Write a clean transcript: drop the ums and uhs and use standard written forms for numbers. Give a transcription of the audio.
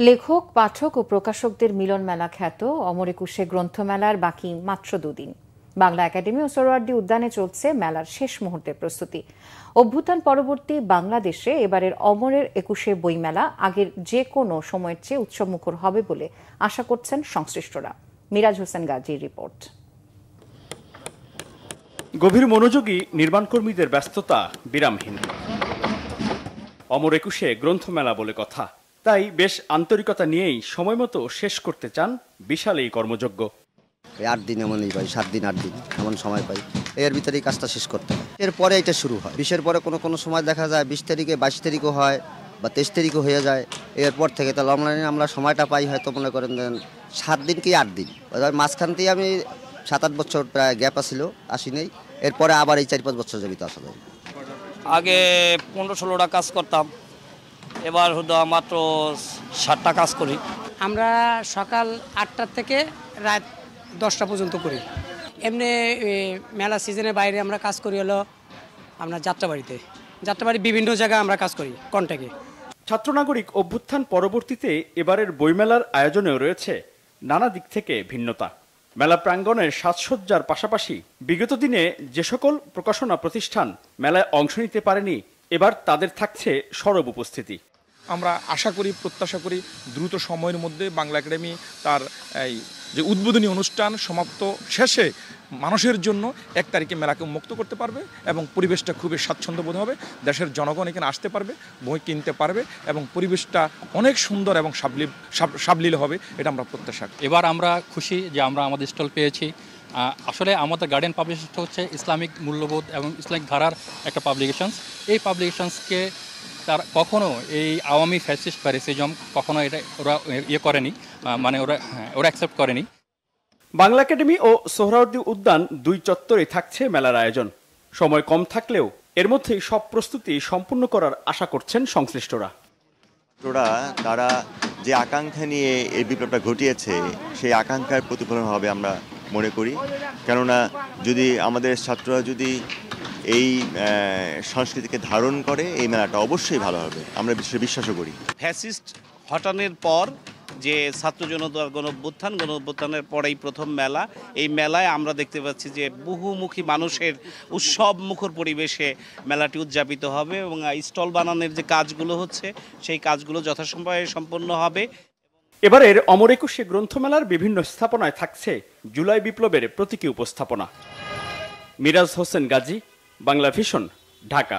লেখক, পাঠক ও প্রকাশকদের মিলন মেলা খ্যাত অমর একুশে গ্রন্থমেলার বাকি মাত্র দুদিন। বাংলা একাডেমি ও সোহরাওয়ার্দী উদ্যানে চলছে মেলার শেষ মুহূর্তের প্রস্তুতি। অভ্যুত্থান পরবর্তী বাংলাদেশে এবারের অমরের একুশে বইমেলা আগের যে কোনো সময়ের চেয়ে উৎসবমুখর হবে বলে আশা করছেন সংশ্লিষ্টরা। মিরাজ হোসেন গাজীর রিপোর্ট। গভীর মনোযোগী নির্মাণকর্মীদের ব্যস্ততা বিরামহীন। অমর একুশে গ্রন্থমেলা বলে কথা, তাই বেশ আন্তরিকতা নিয়েই সময়মতো শেষ করতে চান বিশাল এই কর্মযজ্ঞ। 8 দিন এমনই পাই, 7 দিন 8 দিন এমন সময় পাই, এর ভিতরেই কাজটা শেষ করতে হয়। এরপরে এটা শুরু হয় 20-এর পরে কোনো সময় দেখা যায় 20 তারিখে, 22 তারিখও হয় বা 23 তারিখও হয়ে যায়। এরপর থেকে তাহলে অনলাইনে আমরা সময়টা পাই হয়তো মনে করেন 7 দিন কি 8 দিন। মাঝখান থেকে আমি 7-8 বছর প্রায় গ্যাপ আসিল, আসি নেই। এরপরে আবার এই 4-5 বছর জমিতে আসা যায়। আগে 15-16টা কাজ করতাম, এবার শুধু মাত্র 7টা কাজ করি। আমরা সকাল 8টা থেকে রাত 10টা পর্যন্ত করি। এমনি মেলা সিজনের বাইরে আমরা কাজ করি হলো আমরা যাত্রাবাড়ি বিভিন্ন জায়গায় আমরা কাজ করি কন্ট্যাক্টে। ছাত্রনাগরিক অভ্যুত্থান পরবর্তীতে এবারের বইমেলার আয়োজনেও রয়েছে নানা দিক থেকে ভিন্নতা। মেলা প্রাঙ্গণের সাজসজ্জার পাশাপাশি বিগত দিনে যে সকল প্রকাশনা প্রতিষ্ঠান মেলায় অংশ নিতে পারেনি, এবার তাদের থাকছে সরব উপস্থিতি। আমরা আশা করি, প্রত্যাশা করি দ্রুত সময়ের মধ্যে বাংলা একাডেমি তার এই যে উদ্বোধনী অনুষ্ঠান সমাপ্ত শেষে মানুষের জন্য 1 তারিখে মেলাকে উন্মুক্ত করতে পারবে এবং পরিবেশটা খুবই স্বাচ্ছন্দ্যবোধ হবে। দেশের জনগণ এখানে আসতে পারবে, বই কিনতে পারবে এবং পরিবেশটা অনেক সুন্দর এবং সাবলীল হবে, এটা আমরা প্রত্যাশা করি। এবার আমরা খুশি যে আমরা আমাদের স্টল পেয়েছি। আসলে আমাদের গার্ডিয়ান পাবলিশারটা হচ্ছে ইসলামিক মূল্যবোধ এবং ইসলামিক ধারার একটা পাবলিকেশনস। এই পাবলিকেশনসকে তার কখনো এই আওয়ামী ফ্যাসিস্ট বা রেসিজম কখনো এটা ওরা করেনি, মানে ওরা অ্যাকসেপ্ট করেনি। বাংলা একাডেমি ও সোহরাওয়ার্দী উদ্যান দুই চত্বরে থাকছে মেলার আয়োজন। সময় কম থাকলেও এর মধ্যেই সব প্রস্তুতি সম্পূর্ণ করার আশা করছেন সংশ্লিষ্টরা। তারা যে আকাঙ্ক্ষা নিয়ে এই বিপ্লবটা ঘটিয়েছে সেই আকাঙ্ক্ষার প্রতিফলন হবে আমরা মনে করি। কেননা যদি আমাদের ছাত্ররা যদি এই সংস্কৃতিকে ধারণ করে, এই মেলাটা অবশ্যই ভালো হবে, আমরা বিশ্বাসও করি। ফ্যাসিস্ট হটানোর পর যে ছাত্র জনতার গণঅভ্যুত্থানের পরেই প্রথম মেলা। এই মেলায় আমরা দেখতে পাচ্ছি যে বহুমুখী মানুষের উৎসব মুখর পরিবেশে মেলাটি উদযাপিত হবে এবং স্টল বানানোর যে কাজগুলো হচ্ছে সেই কাজগুলো যথাসময়ে সম্পন্ন হবে। এবারের অমর একুশে গ্রন্থমেলার বিভিন্ন স্থাপনায় থাকছে জুলাই বিপ্লবের প্রতীকী উপস্থাপনা। মিরাজ হোসেন গাজী, বাংলা ভিশন, ঢাকা।